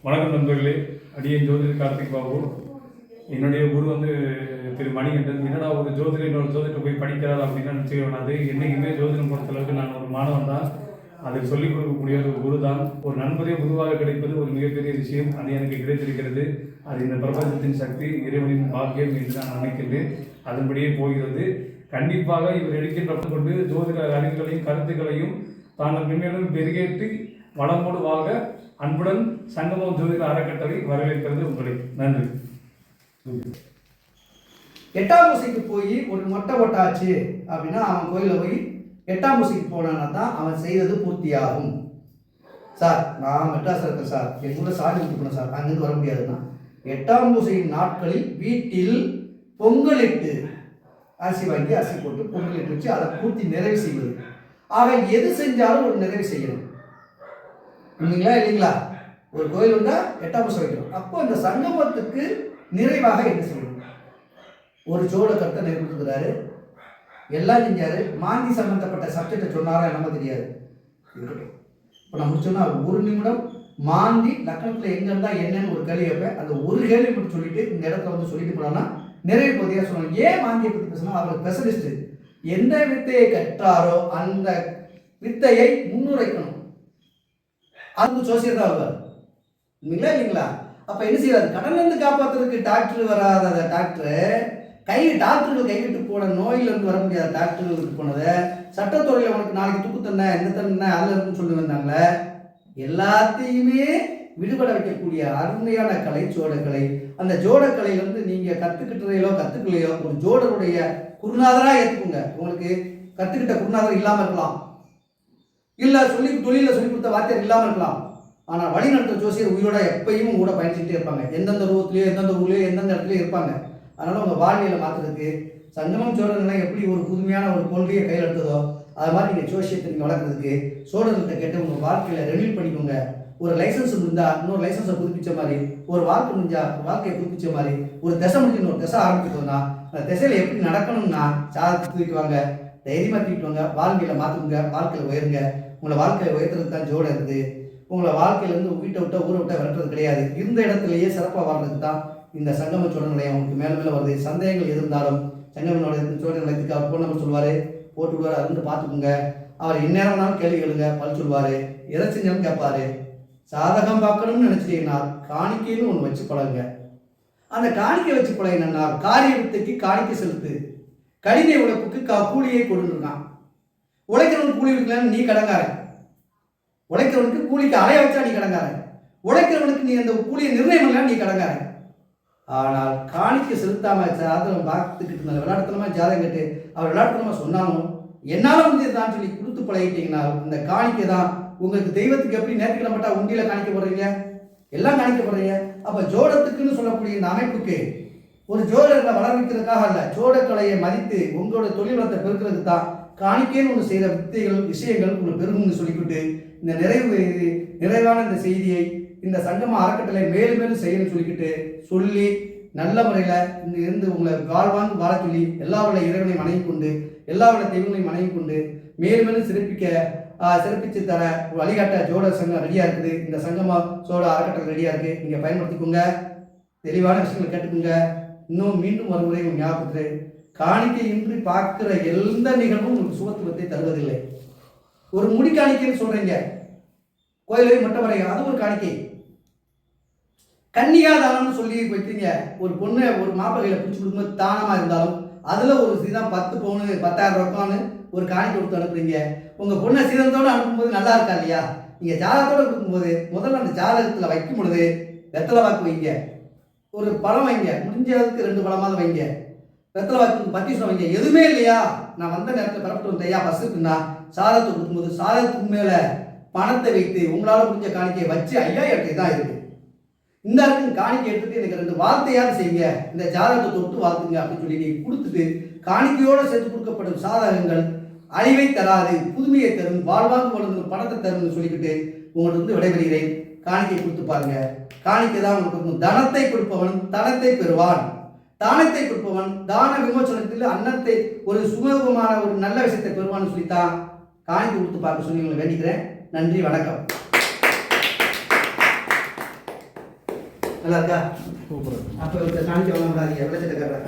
வணக்கம் நண்பர்களே. அடியேன் ஜோதிடர் கார்த்திக் பாபு. என்னுடைய குரு திரு மணிகண்டன். என்னடா ஒரு ஜோதிடர் இன்னொரு ஜோதிடர் போய் படிக்கிறார் அப்படின்னா நிச்சயம் வேணாது. என்றைக்குமே ஜோதிடம் பொறுத்தளவுக்கு நான் ஒரு மாணவன் தான். அதை சொல்லிக் கொடுக்கக்கூடிய ஒரு குரு தான். ஒரு நண்பரே குருவாக கிடைப்பது ஒரு மிகப்பெரிய விஷயம். அது எனக்கு கிடைத்திருக்கிறது. அது இந்த பிரபஞ்சத்தின் சக்தி, இறைவனின் பாக்கியம் என்று நான் நினைக்கின்றேன். அதன்படியே போகிறது. கண்டிப்பாக இவர் எடுக்கின்ற கொண்டு ஜோதிட அறிவுகளையும் கருத்துக்களையும் தாங்கள் மென்மேலும் பெருகேற்றி வளமோடு வாழ அன்புடன் சங்கமம் ஜோதிட அறக்கட்டளை வரவேற்கிறது உங்களை. நன்றி. 8ஆம் ஊசிக்கு போய் ஒரு மொட்டை ஒட்டாச்சு அப்படின்னா அவன் கோயிலில் போய் 8ஆம் ஊசிக்கு போனான்னா தான் அவன் செய்தது பூர்த்தியாகும். சார் நான் மெட்ராஸில் இருக்கேன் சார், என் கூட சாமி கும்பிடணும் சார், அங்கிருந்து வர முடியாதுன்னா 8ஆம் ஊசியின் நாட்களில் வீட்டில் பொங்கலிட்டு அரிசி வாங்கி அரிசி போட்டு பொங்கலிட்டு வச்சு அதை பூர்த்தி நிறைவு செய்வது. அவன் எது செஞ்சாலும் ஒரு நிறைவு செய்யணும். இல்லைங்களா இல்லைங்களா? ஒரு கோயில் வந்தால் 8ஆம் ஊசி வைக்கணும். அப்போ அந்த சங்கமத்துக்கு நிறைவாக என்ன செய்யணும்? ஒரு ஜோட கருத்தை நிறைவேற்றுகிறாரு, எல்லாம் செஞ்சாரு. மாந்தி சம்பந்தப்பட்ட சப்ஜெக்டை சொன்னாரா என்னமோ தெரியாது, இருக்கட்டும். இப்போ நான் முடிச்சோன்னா ஒரு நிமிடம் மாந்தி லக்கணத்தில் எங்கே இருந்தால் என்னன்னு ஒரு கேள்வி வைப்பேன். அந்த ஒரு கேள்வி மட்டும் சொல்லிட்டு இந்த இடத்துல சொல்லிட்டு போனோம்னா நிறைவு பகுதியாக சொல்லணும். ஏன் மாந்தியை பற்றி பேசணும்? அவர் ஸ்பெஷலிஸ்ட். எந்த வித்தையை கற்றாரோ அந்த வித்தையை முன்னுரைக்கணும். அது ஜோசியர் தான் வருவார். இல்லைங்களா இல்லைங்களா? அப்போ என்ன செய்யறாரு? கடன்லேருந்து காப்பாற்றுறதுக்கு டாக்டர் வராத டாக்டரு டாக்டர்கள் கைவிட்டு போன நோயிலிருந்து வர முடியாத டாக்டர்களுக்கு போனதை சட்டத்துறையில் உனக்கு நாளைக்கு தூக்கு தண்ண இந்த தண்ண அதில் இருக்குன்னு சொல்லி வந்தாங்களே, எல்லாத்தையுமே விடுபட வைக்கக்கூடிய அருமையான கலை ஜோடக்கலை. அந்த ஜோடக்கலையிலேருந்து நீங்கள் கற்றுக்கலையோ ஒரு ஜோடருடைய குருநாதராக ஏற்றுக்குங்க. உங்களுக்கு கற்றுக்கிட்ட குருநாதர் இல்லாமல் இருக்கலாம், இல்லை தொழிலில் சொல்லி கொடுத்த வாத்தியார் இல்லாமல் இருக்கலாம். ஆனால் வழிநடத்த ஜோசியர் உயிரோட எப்பயும் கூட பயணிச்சுட்டே இருப்பாங்க. எந்தெந்த ரூபத்துலையோ எந்தெந்த ஊர்லையோ எந்தெந்த இடத்துலையோ இருப்பாங்க. அதனால் உங்கள் வாழ்வியலை மாற்றுறதுக்கு சங்கமம் சோழர்களை எப்படி ஒரு புதுமையான ஒரு கொள்கையை கையில் எடுத்ததோ அது மாதிரி நீங்கள் ஜோசியத்தை நீங்கள் வளர்க்குறதுக்கு சோழர்கிட்ட கேட்டு உங்கள் வாழ்க்கையில் ரெனியூல் பண்ணிக்கோங்க. ஒரு லைசன்ஸ் இருந்தால் இன்னொரு லைசன்ஸை புதுப்பிச்ச மாதிரி, ஒரு வாழ்க்கை முடிஞ்சால் வாழ்க்கையை புதுப்பிச்ச மாதிரி, ஒரு திசை முடிஞ்சு இன்னொரு திசை ஆரம்பிக்கிறதுனா அந்த திசையில் எப்படி நடக்கணும்னா சாதத்தை தூக்கிட்டு வாங்க, தைரியமாக தூக்கிட்டு வாங்க, வாழ்க்கையில் மாற்றுங்க, வாழ்க்கையில் உயருங்க. உங்களை வாழ்க்கையை உயர்த்துறதுக்கு தான் ஜோட இருக்குது. உங்களை வாழ்க்கையிலேருந்து வீட்டை விட்ட ஊரை விட்ட விரட்டுறது கிடையாது. இருந்த இடத்துலையே சிறப்பாக வாழ்றதுக்கு தான் இந்த சங்கம சோழ நிலையம் உங்களுக்கு மேலே மேலே வருது. சந்தேகங்கள் எது இருந்தாலும் சங்கமனோட சோழ நிலையத்துக்கு அவர் ஃபோன் நம்பர் சொல்லுவார், போட்டு விடுவார். அது வந்து பார்த்துக்குங்க. அவர் இந்நேரம்னாலும் கேள்வி கேளுங்க, பல் சொல்லுவார். எதை செஞ்சாலும் கேட்பாரு. சாதகம் பார்க்கணும்னு நினச்சிட்டீங்கன்னா காணிக்கைன்னு ஒன்று வச்சு பழகுங்க. அந்த காணிக்கை வச்சு பழகினா காரிய வித்தைக்கு காணிக்கை செலுத்து, கடின உழைப்புக்கு கூலியை கொடுத்துருக்கான். உழைக்கிறவனுக்கு கூலி கொடுக்கலன்னு நீ கடங்காரன், உழைக்கிறவனுக்கு கூலிக்கு அலைய வச்சா நீ கடங்காரன், உழைக்கிறவனுக்கு நீ அந்த கூலியை நிர்ணயம் பண்ணலாம் நீ கடங்காரன். ஆனால் காணிக்கை செலுத்தாம ஜாதகம் பார்த்துக்கிட்டு இருந்தாலும் விளையாட்டுத்தனமா ஜாதகம் கேட்டு அவர் விளையாட்டுத்தனமா சொன்னாலும் என்னாலும் முடிஞ்சதுதான் சொல்லி கொடுத்து பழகிட்டீங்கன்னா இந்த காணிக்கை தான் உங்களுக்கு தெய்வத்துக்கு எப்படி நேர்த்திக்கப்பட்டா உண்டியில காணிக்கப்படுறீங்க, எல்லாம் காணிக்கப்படுறீங்க. அப்ப ஜோடத்துக்குன்னு சொல்லக்கூடிய இந்த அமைப்புக்கு ஒரு ஜோடர்களை வளர்க்கிறதுக்காக அல்ல, ஜோடக்கலையை மதித்து உங்களோட தொழில் வளத்தை பெருக்கிறதுக்கு தான் காணிக்கைன்னு ஒன்று செய்த வித்தைகள் விஷயங்கள் உங்களுக்கு பெருகும்னு சொல்லிக்கிட்டு இந்த நிறைவான இந்த செய்தியை இந்த சங்கம அறக்கட்டளை மேலும் மேலும் செய்யணும்னு சொல்லிக்கிட்டு சொல்லி நல்ல முறையில் இங்கே இருந்து உங்களை வாழ்வாங்கு வாழ சொல்லி எல்லா உள்ள இறைவனை மனைவி கொண்டு எல்லா உள்ள தெய்வங்களையும் மனைவி கொண்டு மேலும் மேலும் சிறப்பித்து தர வழிகாட்ட ஜோட சங்கம் ரெடியாக இருக்குது. இந்த சங்கமா சோழ அறக்கட்டளை ரெடியாக இருக்குது. நீங்கள் பயன்படுத்திக்கோங்க. தெளிவான விஷயங்களை கேட்டுக்கோங்க. இன்னும் மீண்டும் ஒரு முறை ஞாபகத்து காணிக்கை இன்றி பார்க்குற எந்த நிகழ்வும் உங்களுக்கு சுகத்துவத்தை தருவதில்லை. ஒரு முடி காணிக்கைன்னு சொல்கிறீங்க, கோயிலை மட்டும் வரைங்க, அது ஒரு காணிக்கை. கன்னிகா தானம்னு சொல்லி வைக்கிறீங்க, ஒரு பொண்ணை ஒரு மாப்பிள்ளைகளை பிடிச்சி கொடுக்கும்போது தானமாக இருந்தாலும் அதில் ஒரு சீதம் 10 பவுனு 10,000 ரூபான்னு ஒரு காணிக்கை கொடுத்து அனுப்புறீங்க. உங்கள் பொண்ணை சீதத்தோடு அனுப்பும்போது நல்லா இருக்கா இல்லையா? நீங்கள் ஜாதகத்தோடு கொடுக்கும்போது முதல்ல அந்த ஜாதகத்தில் வைக்கும் பொழுது வெத்தலை வாக்கு வைங்க, ஒரு பழம் வைங்க, முடிஞ்சதுக்கு 2 பழமாவது வைங்க, வெத்தலை வாக்கு 10 வைங்க. எதுவுமே இல்லையா, நான் வந்த நேரத்தில் பரப்பிட்டு வந்தையா பஸ் இருக்குன்னா சாதகத்தை கொடுக்கும்போது சாதகத்துக்கு மேலே பணத்தை வைத்து உங்களால் முடிஞ்ச காணிக்கையை வச்சு 5000 தான் இருக்குது. இந்த இடத்துக்கு காணிக்கை எடுத்துட்டு எனக்கு 2 வார்த்தையாவது செய்யுங்க, இந்த ஜாதகத்தை தொட்டு வாழ்த்துங்க அப்படின்னு சொல்லி நீங்கள் கொடுத்துட்டு காணிக்கையோடு சேர்த்து கொடுக்கப்படும் சாதகங்கள் அழிவை தராது, புதுமையை தரும், வாழ்வாங்கு வளர்ந்து பணத்தை தரும்னு சொல்லிக்கிட்டு உங்களுக்கு விடைபெறுகிறேன். காணிக்கை கொடுத்து பாருங்க. காணிக்கை தான் உங்களுக்கு தனத்தை கொடுப்பவன் தனத்தை பெறுவான், தானத்தை கொடுப்பவன் தான விமோசனத்தில் அன்னத்தை ஒரு சுமூகமான ஒரு நல்ல விஷயத்தை பெறுவான்னு சொல்லித்தான் காணிக்கை கொடுத்து பார்க்க சொல்லி உங்களை வேண்டிக்கிறேன். நன்றி, வணக்கம். நல்லா இருக்கா? சூப்பர். அப்போ சாணிக்கு வாங்க விடாதீங்க, வெள்ளச்சட்டை கட்டுறேன்.